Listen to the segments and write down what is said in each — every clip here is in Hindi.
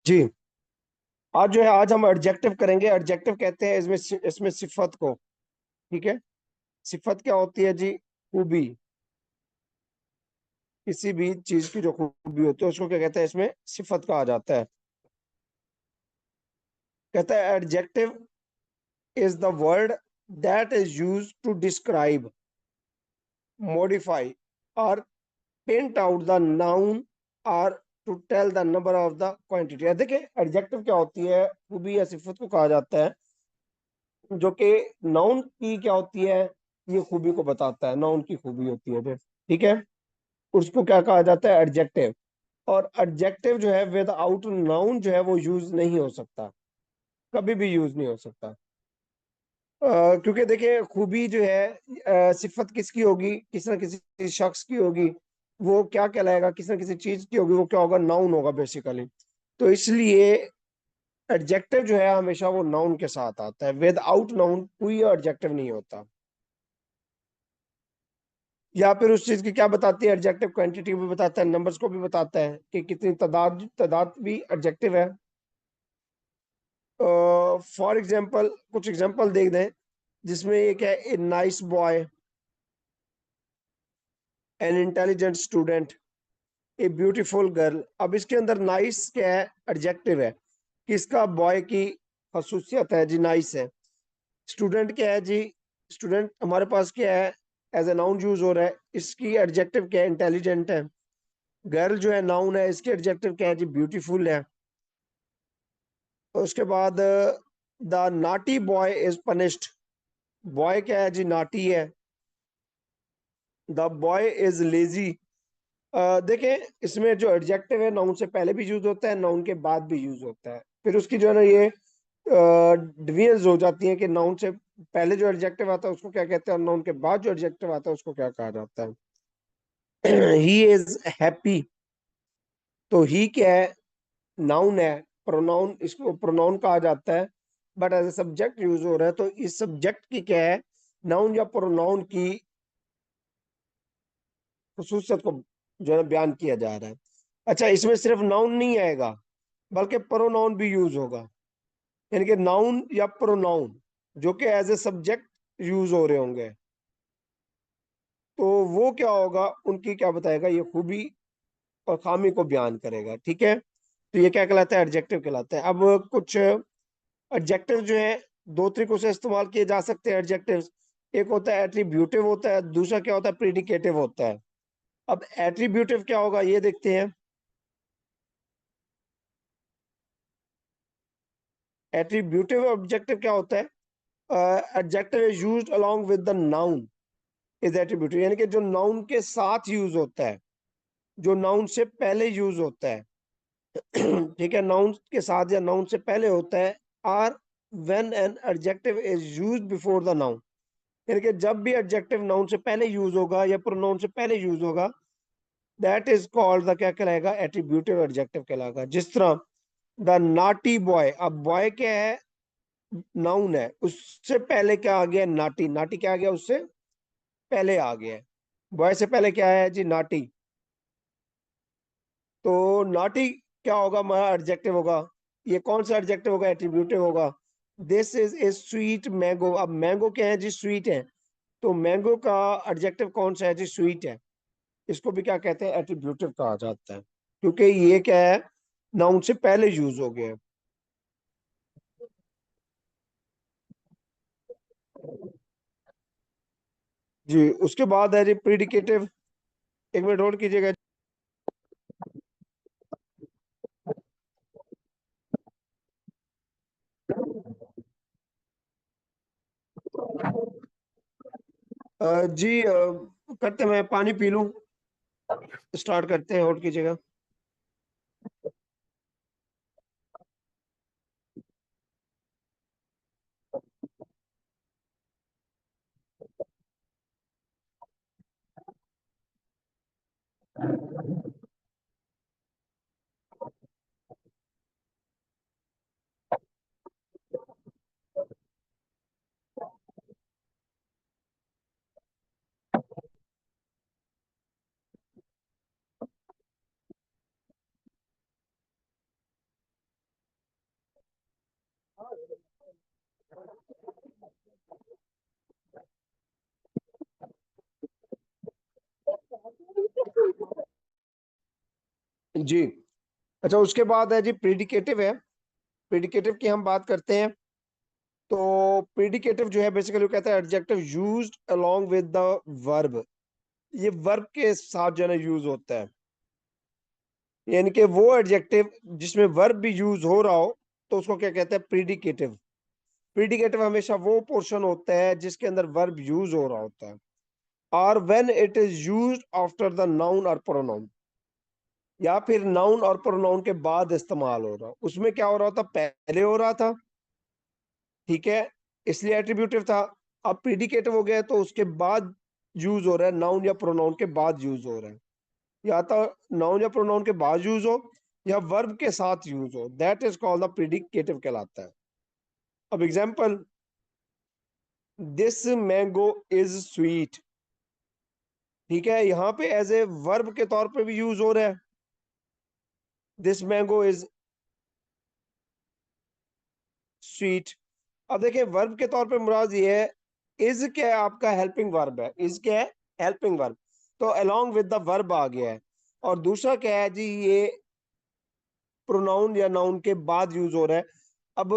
जी। आज हम एडजेक्टिव करेंगे। एडजेक्टिव कहते हैं इसमें इसमें सिफत को। ठीक है। सिफत क्या होती है जी? खूबी। किसी भी चीज की जो खूबी होती है उसको क्या कहते हैं? इसमें सिफत कहा जाता है। कहता है adjective is the word that is use to describe, modify और पेंट आउट द नाउन और to tell the number of the quantity. देखिए एडजेक्टिव क्या होती है? खूबी या सिफत को कहा जाता है जो कि नाउन की क्या होती है, ये खूबी को बताता है। नाउन की खूबी होती है जो, ठीक है, उसको क्या कहा जाता है? एडजेक्टिव। और एडजेक्टिव जो है विदाउट नाउन जो है वो यूज नहीं हो सकता, कभी भी यूज नहीं हो सकता। क्योंकि देखिए खूबी जो है सिफत किसकी होगी? किसी ना किसी शख्स की होगी। वो क्या कहलाएगा? किसी ना किसी चीज की होगी। वो क्या होगा? नाउन होगा बेसिकली। तो इसलिए एडजेक्टिव जो है हमेशा वो नाउन के साथ आता है। विदाउट नाउन कोई एडजेक्टिव नहीं होता। या फिर उस चीज की क्या बताती है एडजेक्टिव? क्वांटिटी भी बताता है, नंबर्स को भी बताता है कि कितनी तादाद तादाद भी एडजेक्टिव है। फॉर एग्जाम्पल कुछ एग्जाम्पल देख दें जिसमें ये क्या है? A nice boy, an intelligent student, a beautiful girl. अब इसके अंदर नाइस क्या है? एडजेक्टिव है। किसका? बॉय की खसूसियत है जी, नाइस है। स्टूडेंट क्या है जी? स्टूडेंट हमारे पास क्या है? एज ए नाउन यूज हो रहा है। इसकी एडजेक्टिव क्या है? इंटेलिजेंट है। गर्ल जो है नाउन है, इसके एडजेक्टिव क्या है जी? ब्यूटीफुल है। और उसके बाद the naughty boy is punished. Boy क्या है जी? नाटी है। The boy is lazy. देखें इसमें जो एडजेक्टिव है नाउन से पहले भी यूज होता है, नाउन के बाद भी यूज होता है। फिर उसकी जो है ना ये डिवीजन हो जाती है कि नाउन से पहले जो एडजेक्टिव आता है उसको क्या कहते हैं और नाउन के बाद जो एडजेक्टिव आता है उसको क्या कहा जाता है। He is happy. तो ही क्या है? नाउन है। प्रोनाउन, इसको प्रोनाउन कहा जाता है। But as a subject use हो रहा है तो इस सब्जेक्ट की क्या है? नाउन या प्रोनाउन की खसूसियत को जो है बयान किया जा रहा है। अच्छा, इसमें सिर्फ नाउन नहीं आएगा बल्कि प्रोनाउन भी यूज होगा। यानी कि नाउन या प्रोनाउन जो कि एज ए सब्जेक्ट यूज हो रहे होंगे, तो वो क्या होगा? उनकी क्या बताएगा? ये खूबी और खामी को बयान करेगा। ठीक है। तो ये क्या कहलाता है? एडजेक्टिव कहलाता है। अब कुछ एडजेक्टिव जो है दो तरीकों से इस्तेमाल किए जा सकते हैं एडजेक्टिव। एक होता है एट्रीब्यूटिव होता है, दूसरा क्या होता है? प्रीडिकेटिव होता है। अब एट्रीब्यूटिव क्या होगा ये देखते हैं। एट्रीब्यूटिव ऑब्जेक्टिव क्या होता है? Adjective is used along with the noun is attributive. यानी कि जो नाउन के साथ यूज होता है, जो नाउन से पहले यूज होता है। ठीक है, नाउन के साथ या नाउन से पहले होता है। Or when an adjective is used before the noun. यानी कि जब भी एडजेक्टिव नाउन से पहले यूज होगा या प्रोनाउन से पहले यूज होगा, दैट इज कॉल्ड द क्या कहलाएगा? एट्रीब्यूटिव एडजेक्टिव कहलाएगा। जिस तरह द नाटी बॉय। अब बॉय क्या है? नाउन है, उससे पहले क्या आ गया? नाटी। नाटी क्या आ गया? उससे पहले आ गया है। बॉय से पहले क्या है जी? नाटी। तो नाटी क्या होगा? हमारा एडजेक्टिव होगा। ये कौन सा एडजेक्टिव होगा? एट्रीब्यूटिव होगा। This is a sweet mango. अब मैंगो क्या है जी? स्वीट है। तो मैंगो का एडजेक्टिव कौन सा है जी? स्वीट है। इसको भी क्या कहते हैं? एट्रीब्यूटिव कहा जाता है, क्योंकि ये क्या है? नाउन से पहले यूज हो गया है। जी। उसके बाद है जी प्रीडिकेटिव। एक मिनट होल्ड कीजिएगा। जी, करते मैं पानी पी लूं। स्टार्ट करते हैं, होल्ड कीजिएगा। जी। अच्छा, उसके बाद है जी प्रीडिकेटिव है। प्रीडिकेटिव की हम बात करते हैं तो प्रीडिकेटिव जो है बेसिकली वो कहता है adjective used along with the verb. ये वर्ब के साथ जो है ना यूज होता है, यानी कि वो एडजेक्टिव जिसमें वर्ब भी यूज हो रहा हो तो उसको क्या कहते हैं, प्रीडिकेटिव। प्रीडिकेटिव हमेशा वो पोर्शन होता है जिसके अंदर वर्ब यूज हो रहा होता है, और when it is used after the noun और प्रोनाउन, या फिर नाउन और प्रोनाउन के बाद इस्तेमाल हो रहा, उसमें क्या हो रहा था, पहले हो रहा था, ठीक है, इसलिए एट्रीब्यूटिव था। अब प्रीडिकेटिव हो गया तो उसके बाद यूज हो रहा है, नाउन या प्रोनाउन के बाद यूज हो रहा है, या तो नाउन या प्रोनाउन के बाद यूज हो या वर्ब के साथ यूज हो, दैट इज कॉल्ड द प्रीडिकेटिव कहलाता है। अब example, this mango is sweet, ठीक है, यहाँ पे एज ए वर्ब के तौर पे भी यूज हो रहा है, दिस मैंगो इज स्वीट। अब देखिए वर्ब के तौर पे मुराद ये है, इज क्या है आपका हेल्पिंग वर्ब है, इज क्या है, हेल्पिंग वर्ब, तो अलोंग विद द वर्ब आ गया है। और दूसरा क्या है जी, ये प्रोनाउन या नाउन के बाद यूज हो रहा है। अब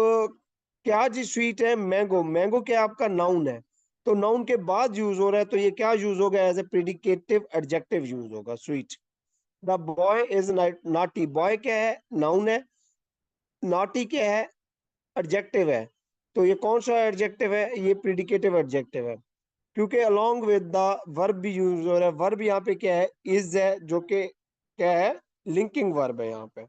क्या जी, स्वीट है, मैंगो, मैंगो क्या आपका नाउन है, तो नाउन के बाद यूज हो रहा है, तो ये क्या यूज होगा, एज ए प्रीडिकेटिव एडजेक्टिव यूज होगा, sweet. The boy is naughty, boy क्या है, नाउन है, नॉटी क्या है, एडजेक्टिव है, तो ये कौन सा एडजेक्टिव है, ये प्रीडिकेटिव एडजेक्टिव है, क्योंकि अलोंग विद द वर्ब भी यूज हो रहा है। वर्ब यहाँ पे क्या है, इज है, जो कि क्या है, लिंकिंग वर्ब है यहाँ पे।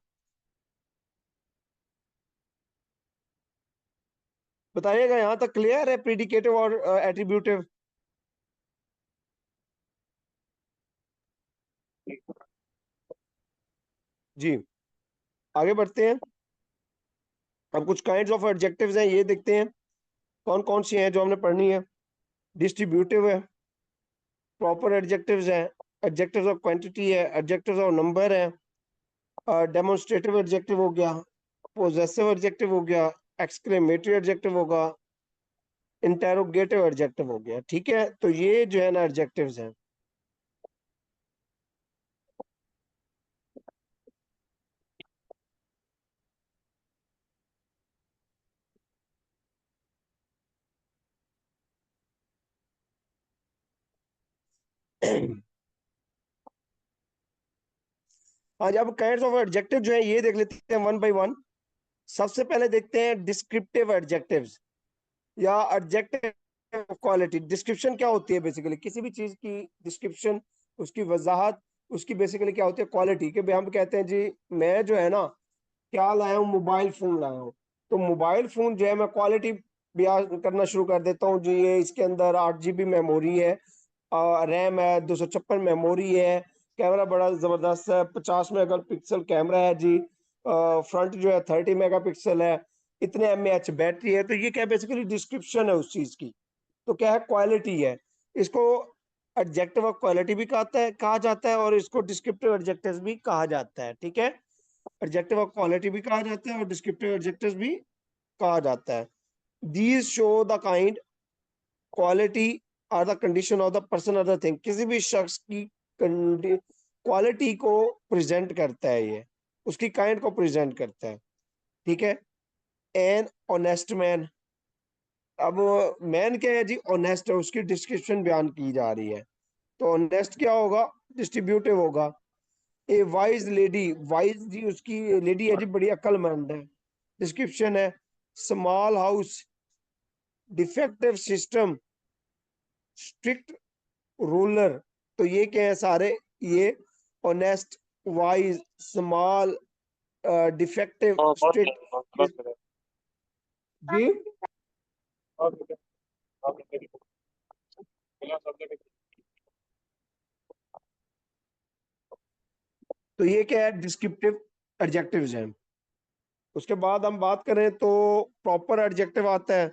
बताइएगा यहाँ तक क्लियर है, प्रीडिकेटिव और एट्रीब्यूटिव? जी, आगे बढ़ते हैं। अब कुछ काइंड्स ऑफ एडजेक्टिव्स हैं, ये देखते हैं कौन कौन सी हैं जो हमने पढ़नी है। डिस्ट्रीब्यूटिव है, प्रॉपर एडजेक्टिव्स हैं, एडजेक्टिव्स ऑफ क्वांटिटी है, एडजेक्टिव्स ऑफ नंबर है, डेमोन्स्ट्रेटिव एडजेक्टिव हो गया, पोजेसिव एडजेक्टिव हो गया, एक्सक्लेमेटरी एडजेक्टिव होगा, इंटेरोगेटिव एडजेक्टिव हो गया, ठीक है, तो ये जो है ना एडजेक्टिव्स हैं। हाँ जी, अब काइंड्स ऑफ एडजेक्टिव जो है ये देख लेते हैं वन बाय वन। सबसे पहले देखते हैं डिस्क्रिप्टिव एडजेक्टिव्स या एडजेक्टिव क्वालिटी। डिस्क्रिप्शन क्या होती है, बेसिकली किसी भी चीज की डिस्क्रिप्शन, उसकी वजाहत, उसकी बेसिकली क्या होती है, क्वालिटी, के भाई हम कहते हैं जी मैं जो है ना क्या लाया हूँ, मोबाइल फोन लाया हूँ, तो मोबाइल फोन जो है मैं क्वालिटी बयान करना शुरू कर देता हूँ जी, ये इसके अंदर 8 GB मेमोरी है, रैम है, 256 मेमोरी है, कैमरा बड़ा जबरदस्त है, 50 मेगापिक्सल कैमरा है जी, फ्रंट जो है 30 मेगापिक्सल है, इतने mAh बैटरी है, तो ये क्या बेसिकली डिस्क्रिप्शन है उस चीज की, तो क्या है, क्वालिटी है। इसको एडजेक्टिव ऑफ क्वालिटी भी कहा जाता है और इसको डिस्क्रिप्टिव एडजेक्टिव भी कहा जाता है, ठीक है, एडजेक्टिव ऑफ क्वालिटी भी कहा जाता है और डिस्क्रिप्टिव एडजेक्टिव भी कहा जाता है। These show the kind, quality or the condition of the person और द थिंग, किसी भी शख्स की क्वालिटी को प्रेजेंट करता है, ये उसकी काइंड को प्रेजेंट करता है, ठीक है। एन ऑनेस्ट मैन, अब मैन क्या है जी, ऑनेस्ट है, उसकी डिस्क्रिप्शन बयान की जा रही है, तो ऑनेस्ट क्या होगा, डिस्ट्रीब्यूटिव होगा। ए वाइज लेडी, वाइज जी उसकी लेडी है जी, बड़ी अक्लमंद है, डिस्क्रिप्शन है। Small house, defective system, strict ruler, तो ये क्या है सारे, ये ऑनेस्ट, वाइज, स्मॉल, डिफेक्टिव, हाँ बहुत स्ट्रिक्ट, बहुत बढ़िया। जी। बहुत बढ़िया। आपने मेरी बिना समझे भी- तो ये क्या है, डिस्क्रिप्टिव एडजेक्टिव्स हैं। उसके बाद हम बात करें तो प्रॉपर एडजेक्टिव आता है,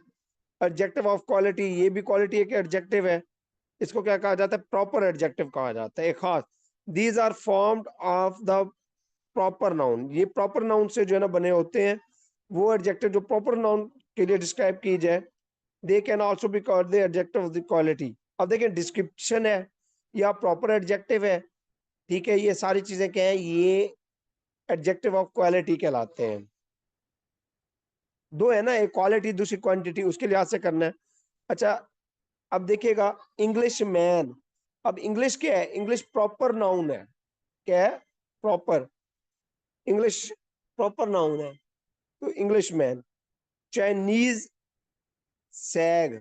एडजेक्टिव ऑफ क्वालिटी, ये भी क्वालिटी एक एडजेक्टिव है, इसको क्या कहा जाता है, प्रॉपर एडजेक्टिव कहा जाता है, एक खास। These are formed of the proper noun, ये प्रॉपर नाउन से जो है ना बने होते हैं, वो एडजेक्टिव जो प्रॉपर नाउन के लिए डिस्क्राइब की जाए, they can also be called the adjective of the quality. अब देखिए डिस्क्रिप्शन है या प्रॉपर एडजेक्टिव है, ठीक है, ये सारी चीजें क्या है, ये एडजेक्टिव ऑफ क्वालिटी कहलाते हैं। दो है ना, एक क्वालिटी दूसरी क्वांटिटी, उसके लिहाज से करना है। अच्छा, अब देखिएगा इंग्लिश मैन। अब इंग्लिश क्या है? इंग्लिश प्रॉपर नाउन है। क्या है? प्रॉपर इंग्लिश प्रॉपर नाउन है। तो इंग्लिश मैन, चाइनीज सैग,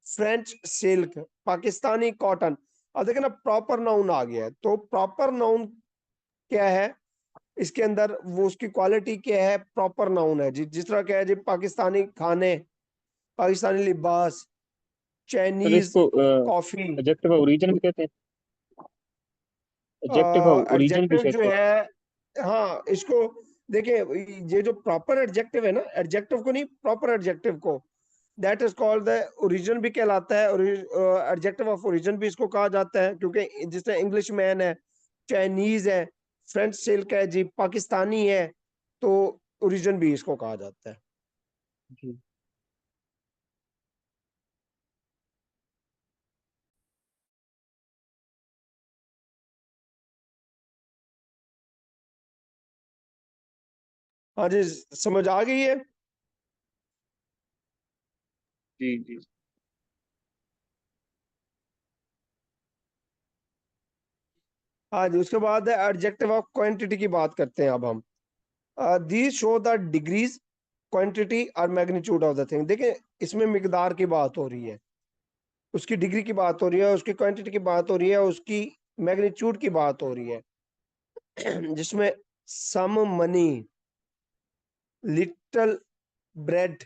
फ्रेंच सिल्क, पाकिस्तानी कॉटन। अब देखिए ना, प्रॉपर नाउन आ गया है। तो प्रॉपर नाउन क्या है इसके अंदर? वो उसकी क्वालिटी क्या है? प्रॉपर नाउन है जी। जिस तरह क्या है जी, पाकिस्तानी खाने, पाकिस्तानी लिबास, सर चाइनीज इसको कॉफी। एडजेक्टिव ऑफ ओरिजिन भी कहते हैं। एडजेक्टिव ऑफ ओरिजिन भी एडजेक्टिव जो कहते हैं। है, हाँ इसको देखिए, ये जो प्रॉपर एडजेक्टिव है ना, एडजेक्टिव को नहीं, प्रॉपर एडजेक्टिव को, that is called the origin भी कहलाता है। और एडजेक्टिव ऑफ ओरिजिन भी इसको कहा जाता है, क्योंकि जिस तरह इंग्लिश मैन है, चाइनीज है, फ्रेंच सिल्क है जी, पाकिस्तानी है, तो ओरिजिन भी इसको कहा जाता है। जी। हाँ जी, समझ आ गई है। जी जी। हाँ जी, उसके बाद एडजेक्टिव ऑफ क्वांटिटी की बात करते हैं अब हम। These show the degrees, quantity और मैग्नीट्यूड ऑफ द थिंग। देखिए, इसमें मिकदार की बात हो रही है, उसकी डिग्री की बात हो रही है, उसकी क्वांटिटी की बात हो रही है, उसकी मैग्नीट्यूड की बात हो रही है। जिसमें some money, little bread,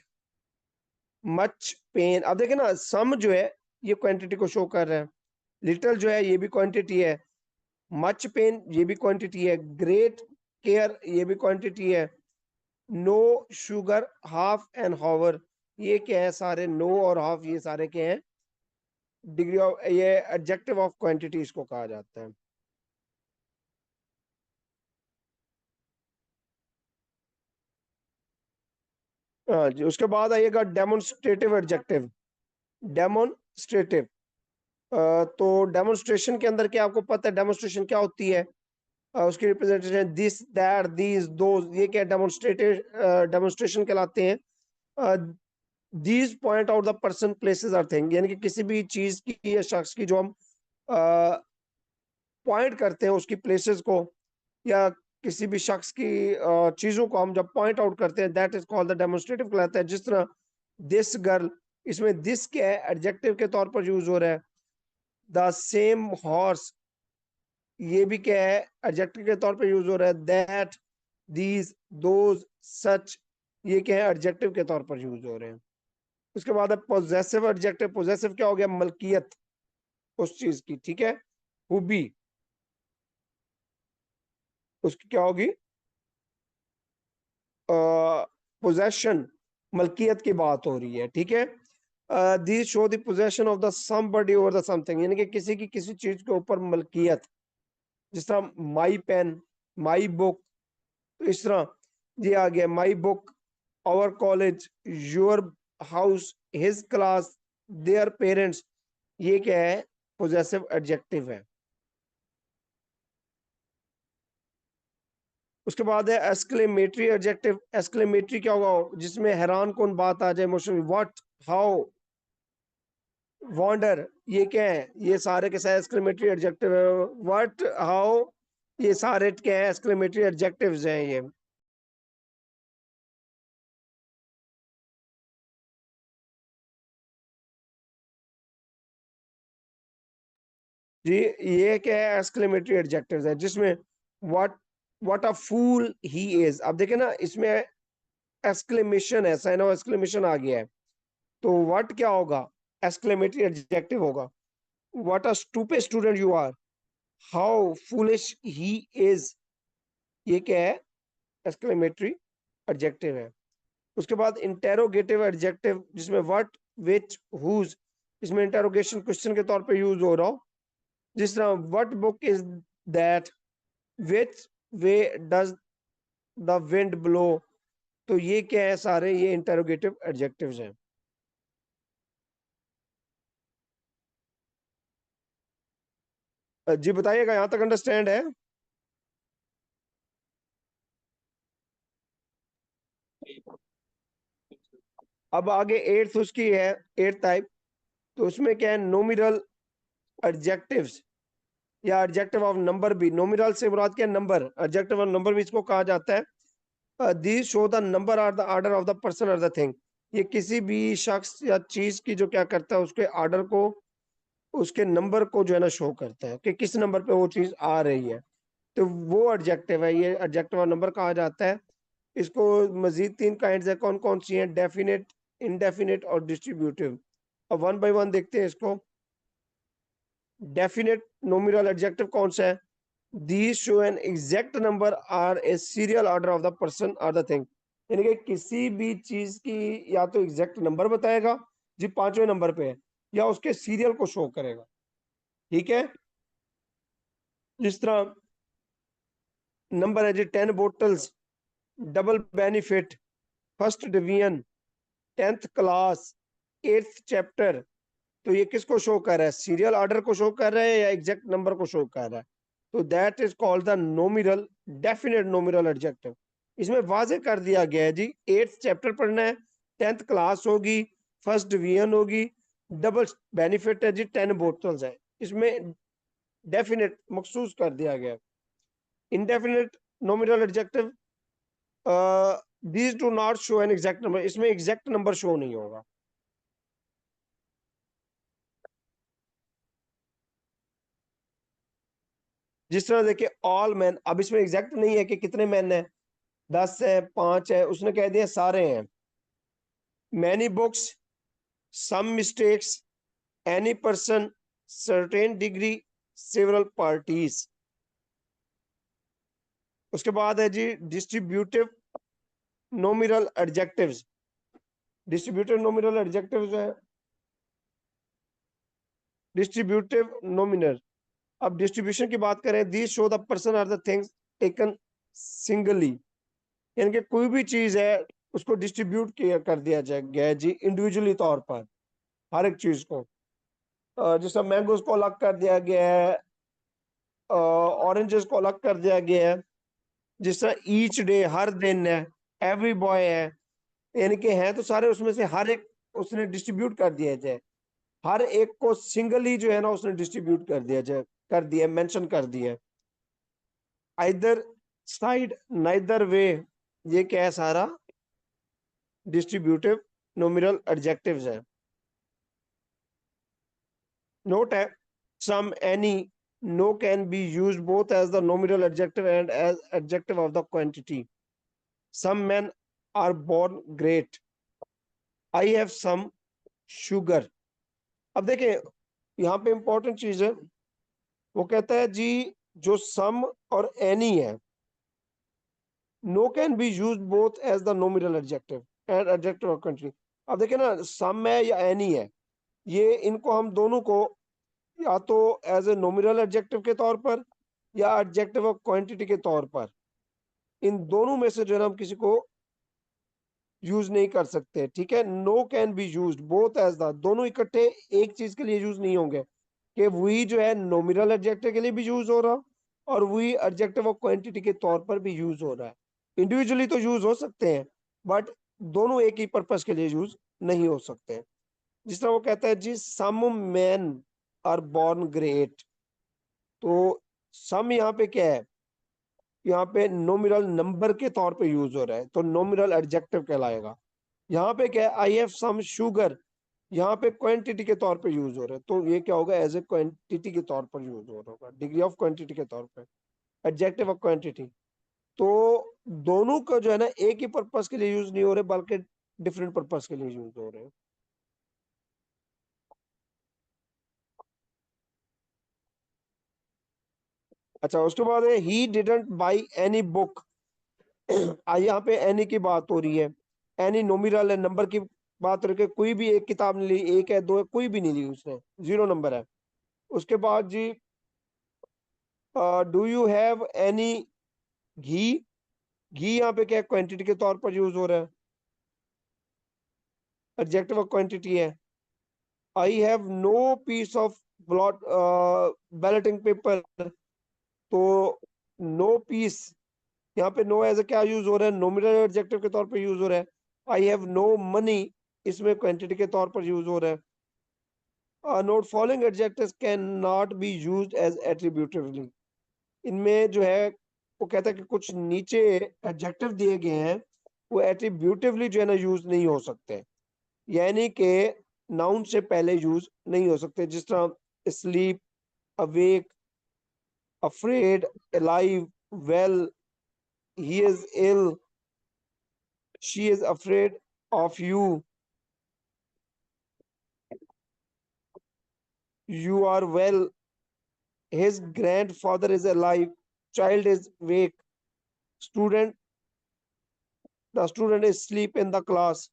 much pain. अब देखिए ना, सम जो है ये क्वांटिटी को शो कर रहा है, लिटिल जो है ये भी क्वांटिटी है, मच पेन ये भी क्वांटिटी है, ग्रेट केयर ये भी क्वांटिटी है, नो शुगर, हाफ एंड हावर, ये क्या है? सारे नो और हाफ ये सारे क्या हैं? डिग्री ऑफ, ये एडजेक्टिव ऑफ क्वांटिटी इसको कहा जाता है। हाँ जी, उसके बाद आइएगा डेमोन्स्ट्रेटिव एडजेक्टिव। डेमोन्स्ट्रेटिव, तो डेमोन्स्ट्रेशन के अंदर क्या, आपको पता है डेमोन्स्ट्रेशन क्या होती है? उसकी representation this, that, these, those, ये क्या डेमोन्स्ट्रेटिव डेमोन्स्ट्रेशन कहलाते हैं। These point out the person, places और थिंग, यानी कि किसी भी चीज की या शख्स की जो हम पॉइंट करते हैं उसकी प्लेसेस को, या किसी भी शख्स की चीजों को हम जब पॉइंट आउट करते हैं, that is called the demonstrative कहलाता है। जिस तरह दिस गर्ल, इसमें दिस क्या है? एडजेक्टिव के तौर पर यूज हो रहा है। द सेम हॉर्स, ये भी क्या है? एडजेक्टिव के तौर पर यूज हो रहा है। दैट, दीज, दोज, सच, ये क्या है? एडजेक्टिव के तौर पर यूज हो रहे हैं। उसके बाद है पोजेसिव एडजेक्टिव। पोजेसिव क्या हो गया? मलकियत उस चीज की, ठीक है। हुबी, उसकी क्या होगी? पोजेशन, मलकियत की बात हो रही है, ठीक है। These show the possession of the somebody over the something, यानी कि किसी की किसी चीज के ऊपर मलकियत। जिस तरह माई पेन, माई बुक, तो इस तरह ये आ गया my book, our college, your house, his class, their parents, ये क्या है? पोजेसिव एडजेक्टिव है। उसके बाद है एक्सक्लेमेटरी एडजेक्टिव। एक्सक्लेमेटरी क्या होगा? जिसमें हैरान कौन बात आ जाए, इमोशन, व्हाट, हाउ, वॉन्डर, ये क्या है? ये सारे के सारे एक्सक्लेमेटरी एडजेक्टिव है। व्हाट, हाउ, ये सारे क्या है? एक्सक्लेमेटरी एडजेक्टिव्स हैं ये। जी, ये क्या है? एक्सक्लेमेटरी एडजेक्टिव्स है। जिसमें what, what a fool he is. अब देखे ना, इसमें एक्सक्लेमेशन है, साइन ऑफ एक्सक्लेमेशन आ गया है। तो व्हाट क्या होगा? एक्सक्लेमेटरी एडजेक्टिव होगा। What a stupid student you are, how foolish he is, ये क्या है? एक्सक्लेमेटरी एडजेक्टिव है। उसके बाद इंटेरोगेटिव एडजेक्टिव, जिसमें व्हाट, विच, हुज, इसमें इंटेरोगेशन क्वेश्चन के तौर पे यूज हो रहा हो। जिस तरह what book is that, which way does the wind blow, तो ये क्या है? सारे ये इंटेरोगेटिव एडजेक्टिव्स हैं। जी बताइएगा, यहां तक अंडरस्टैंड है? अब आगे एट्थ उसकी है, एट्थ टाइप, तो उसमें क्या है, नोमिनल एडजेक्टिव्स या एडजेक्टिव ऑफ नंबर भी। नोमिनल से मुराद क्या है, नंबर। एडजेक्टिव ऑफ नंबर भी इसको कहा जाता है। दीज शो द नंबर और the order of the person और द थिंग। ये किसी भी शख्स या चीज की जो क्या करता है, उसके ऑर्डर को, उसके नंबर को जो है ना शो करता है कि किस नंबर पे वो चीज आ रही है। तो वो एडजेक्टिव है, ये एडजेक्टिव ऑफ नंबर कहा जाता है। इसको मजीद तीन काइंड्स है, कौन कौन सी हैं, डेफिनेट, इनडेफिनेट और डिस्ट्रीब्यूटिव। अब वन बाय वन देखते हैं इसको। डेफिनेट नोमिनल एडजेक्टिव कौन सा है, these show an exact number or a serial order of the person or the thing। यानी कि किसी भी चीज की या तो एग्जैक्ट नंबर बताएगा जी, पांचवें नंबर पे है, या उसके सीरियल को शो करेगा। ठीक है, जिस तरह नंबर है जी 10 bottles, double benefit, first division, 10th class, 8th chapter. तो ये किसको शो कर रहा है, सीरियल ऑर्डर को शो कर रहा है या एग्जैक्ट नंबर को शो कर रहा है। तो that is called the nominal, definite nominal adjective. इसमें वाजे कर दिया गया है जी, 8th चैप्टर पढ़ना है, 10th क्लास होगी, फर्स्ट डिवीजन होगी, डबल बेनिफिट है जी, 10 बोतल्स है। इसमें डेफिनेट मखसूस कर दिया गया। Indefinite nominal adjective, these do not show an exact number. इसमें एग्जैक्ट नंबर शो नहीं होगा। जिस तरह देखिए ऑल मैन, अब इसमें एग्जैक्ट नहीं है कि कितने मैन है, 10 है, 5 है, उसने कह दिया सारे हैं। Many books, some mistakes, any person, certain degree, several parties. उसके बाद है जी distributive nominal adjectives. Distributive nominal adjectives है, डिस्ट्रीब्यूटिव नोमिनल। अब डिस्ट्रीब्यूशन की बात करें, these show the person or the things taken singly. यानी कि कोई भी चीज है उसको डिस्ट्रीब्यूट किया कर दिया गया जी, इंडिविजुअली तौर पर हर एक चीज को। जैसे मैंगोज को अलग कर दिया गया है, ऑरेंजेस को अलग कर दिया गया है। जिस तरह ईच डे, हर दिन है, एवरी बॉय है, यानी कि हैं तो सारे, उसमें से हर एक उसने डिस्ट्रीब्यूट कर दिया जाए। हर एक को सिंगली जो है ना उसने डिस्ट्रीब्यूट कर दिया जाए, कर दिया, मेंशन कर दिया। आइदर साइड, नाइदर वे, ये क्या है, सारा डिस्ट्रीब्यूटिव नोमिनल एडजेक्टिव्स है। नोट है, some, any, no can be used both as the nominal adjective and as adjective of the quantity. Some men are born great. I have some sugar। अब देखें यहाँ पे इंपॉर्टेंट चीज है, वो कहता है जी जो सम और एनी है, no can be use both as the nominal adjective and adjective of country. अब देखें ना, सम है या एनी है, ये इनको हम दोनों को या तो एज ए नोमिनल एडजेक्टिव के तौर पर या एडजेक्टिव ऑफ क्वांटिटी के तौर पर, इन दोनों में से जो है ना हम किसी को यूज नहीं कर सकते। ठीक है, no can be use both as the, दोनों इकट्ठे एक चीज के लिए यूज नहीं होंगे, कि वही जो है नोमिनल एडजेक्टिव के लिए भी यूज हो रहा और वही एडजेक्टिव ऑफ क्वांटिटी के तौर पर भी यूज हो रहा है। इंडिविजुअली तो यूज हो सकते हैं, बट दोनों एक ही पर्पस के लिए यूज नहीं हो सकते। जिस तरह वो कहता है जी सम मैन आर बॉर्न ग्रेट, तो सम यहाँ पे क्या है, यहाँ पे नोमिनल नंबर के तौर पे यूज हो रहा है, तो नोमिनल एडजेक्टिव कहलाएगा। यहाँ पे क्या है, आई हैव सम शुगर, यहाँ पे क्वांटिटी के तौर पे यूज हो रहा है, तो ये क्या होगा, एज ए क्वांटिटी के तौर पर यूज हो रहा होगा, डिग्री ऑफ क्वांटिटी के तौर पे, एडजेक्टिव ऑफ क्वांटिटी। तो दोनों का जो है ना एक ही पर्पस के लिए यूज नहीं हो रहे, बल्कि डिफरेंट पर्पस के लिए यूज हो रहे हैं। अच्छा, उसके बाद है he didn't by any book. यहाँ पे एनी की बात हो रही है, एनी नोमिनल है, नंबर की बात करके कोई भी एक किताब नहीं ली, एक है, दो है, कोई भी नहीं ली उसने, 0 नंबर है। उसके बाद जी डू यू हैव एनी घी, घी यहाँ पे क्या है, क्वांटिटी के तौर पर यूज हो रहा है, एडजेक्टिव ऑफ क्वांटिटी है। I have no piece of blot balloting paper, तो नो पीस, यहाँ पे नो एज क्या यूज हो रहा है, नोमिनल एडजेक्टिव के तौर पे यूज हो रहा है। आई हैव नो मनी, इसमें क्वांटिटी के तौर पर यूज हो रहा है। Note following adjectives can not be used as attributively. इनमें जो है वो कहता है कि कुछ नीचे एडजेक्टिव दिए गए हैं वो एट्रीब्यूटिवली जो है ना यूज नहीं हो सकते, यानी कि नाउन से पहले यूज नहीं हो सकते। जिस तरह sleep, awake, afraid, alive, well, he is ill, she is afraid of you, you are well, his grandfather is alive, child is wake, student, the student is sleep in the class।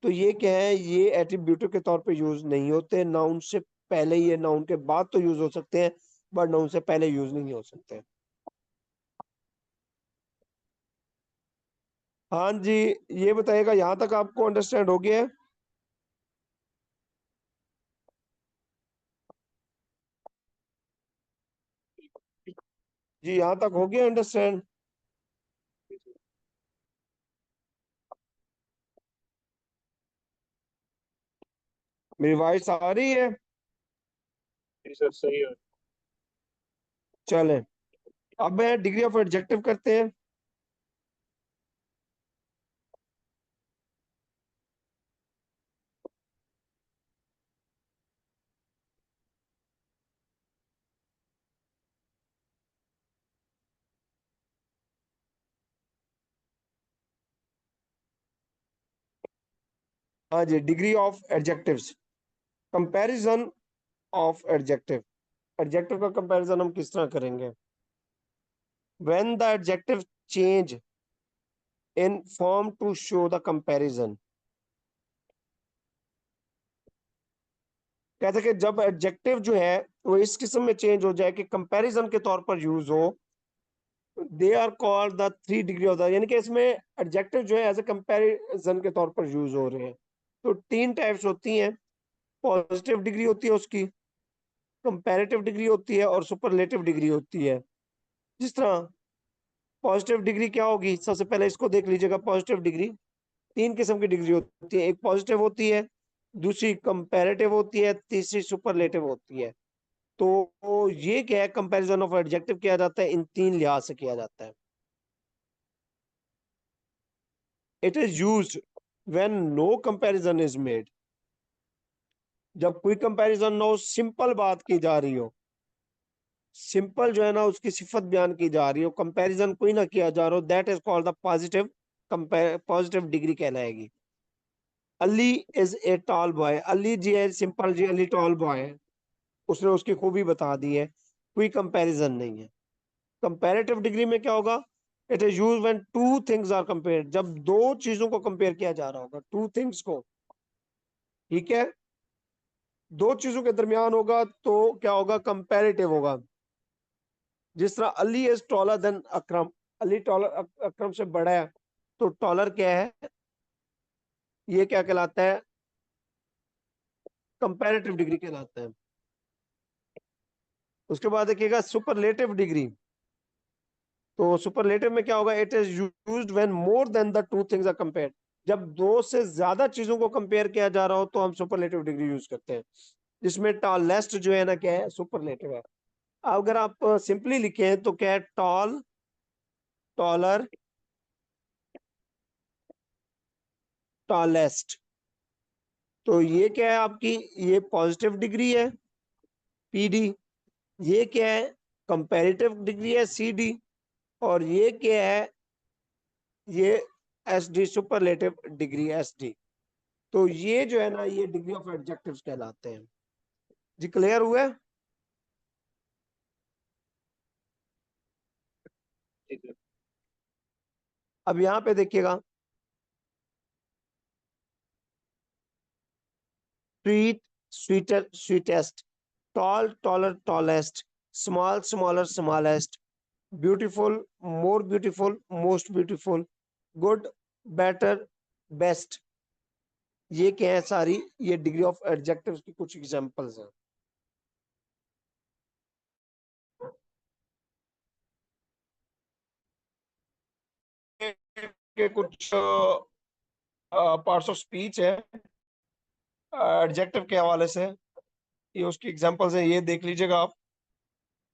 तो ये क्या है, ये एट्रीब्यूटिव के तौर पे यूज नहीं होते, नाउन से पहले ही है, नाउन के बाद तो यूज हो सकते हैं बट नाउन से पहले यूज नहीं हो सकते। हाँ जी, ये बताइएगा यहाँ तक आपको अंडरस्टैंड हो गया है? जी यहाँ तक हो गया अंडरस्टैंड? मेरी वॉइस आ रही है? जी सर सही है। चलें, अब मैं डिग्री ऑफ एडजेक्टिव करते हैं। हाँ जी, degree of adjectives, comparison of adjective. Adjective का कंपैरिजन हम किस तरह करेंगे? when the adjective change in form to show the comparison। कहते हैं कि जब एडजेक्टिव जो है वो इस किस्म में चेंज हो जाए कि कंपैरिजन के तौर पर यूज हो, they are called the three degree of the, यानी कि इसमें एडजेक्टिव जो है एज ए कंपैरिजन के तौर पर यूज हो रहे हैं। तो तीन टाइप्स होती हैं, पॉजिटिव डिग्री होती है उसकी, कंपैरेटिव डिग्री होती है और सुपरलेटिव डिग्री होती है। जिस तरह पॉजिटिव डिग्री क्या होगी, सबसे पहले इसको देख लीजिएगा। पॉजिटिव डिग्री तीन किस्म की डिग्री होती है, एक पॉजिटिव होती है, दूसरी कंपैरेटिव होती है, तीसरी सुपरलेटिव होती है। तो ये क्या है, कंपैरिजन ऑफ एडजेक्टिव किया जाता है इन तीन लिहाज से किया जाता है। It is used when no comparison is made. जब कोई कंपैरिजन ना हो, सिंपल बात की जा रही हो, सिंपल जो है ना उसकी सिफत बयान की जा रही हो, कंपैरिजन कोई ना किया जा रहा हो, that is called the positive, positive degree कहलाएगी। Ali is a tall boy, Ali ji है सिंपल जी, अली टॉल बॉय है, उसने उसकी खूबी बता दी है, कोई कंपैरिजन नहीं है। कंपैरेटिव डिग्री में क्या होगा, it is used when two things are compared, जब दो चीजों को कंपेयर किया जा रहा होगा, टू थिंग्स को, ठीक है, दो चीजों के दरमियान होगा तो क्या होगा, कंपैरेटिव होगा। जिस तरह Ali is taller than Akram, Ali taller Akram से बड़ा है, तो टॉलर क्या है, ये क्या कहलाता है, कंपैरेटिव डिग्री कहलाता है। उसके बाद देखिएगा सुपरलेटिव डिग्री, तो सुपरलेटिव में क्या होगा, it is used when more than the two things are compared, जब दो से ज्यादा चीजों को कंपेयर किया जा रहा हो तो हम सुपरलेटिव डिग्री यूज करते हैं, जिसमें टॉलेस्ट जो है ना क्या है, सुपरलेटिव है। अगर आप सिंपली लिखे तो क्या है, टॉल, टॉलर, टॉलेस्ट। तो ये क्या है आपकी, ये पॉजिटिव डिग्री है, पीडी। ये क्या है, कंपैरेटिव डिग्री है, सीडी। और ये क्या है, ये एसडी, सुपरलेटिव डिग्री, एसडी। तो ये जो है ना, ये डिग्री ऑफ एडजेक्टिव्स कहलाते हैं। जी क्लियर हुआ है? ठीक है। अब यहाँ पे देखिएगा, sweet, sweeter, sweetest, tall, taller, tallest, small, smaller, smallest, beautiful, more beautiful, most beautiful, good, better, best. ये क्या है सारी, ये डिग्री ऑफ एडजेक्टिव्स की कुछ एग्जांपल्स हैं। के कुछ पार्ट्स ऑफ स्पीच है, एडजेक्टिव के हवाले से, ये उसकी एग्जांपल्स हैं, ये देख लीजिएगा आप।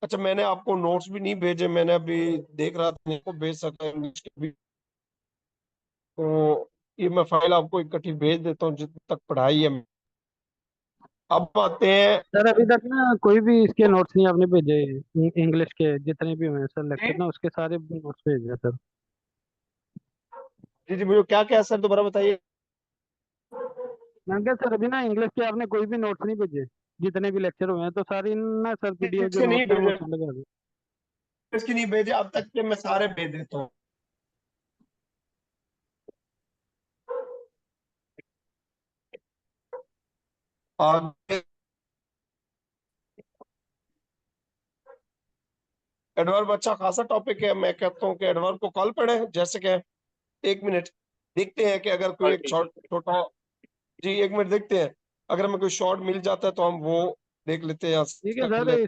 अच्छा, मैंने आपको नोट्स भी नहीं भेजे, मैंने अभी देख रहा था को भेज सकता इंग्लिश के भी, तो ये मैं फाइल आपको इकट्ठी भेज देता हूँ जितने तक पढ़ाई है। अब आते हैं। सर अभी तक ना कोई भी इसके नोट्स नहीं आपने भेजे, इंग्लिश के जितने भी हुए सर लेक्चर जी ना, उसके सारे नोट्स भेजे सर। जी, मुझे क्या क्या सर दोबारा बताइए। मैंने कहा सर अभी ना इंग्लिश के आपने कोई भी नोट्स नहीं भेजे, जितने भी लेक्चर हुए हैं तो सारी ना सर पीडीएफ जो इसके नहीं नोट्स हैं वो भेजे, सेंड कर दो। इसके नहीं भेजे अब तक के, मैं सारे भेज देता हूँ। आगे एडवर्ब अच्छा खासा टॉपिक है, मैं कहता हूँ कि एडवर्ब को कल पढ़े, जैसे कि 1 मिनट देखते हैं कि अगर कोई हाँ एक ठीक है। शॉर्ट छोटा, जी 1 मिनट देखते हैं, अगर हमें कोई शॉर्ट मिल जाता है तो हम वो देख लेते हैं यहाँ ठीक है से कर सर। लेते हैं।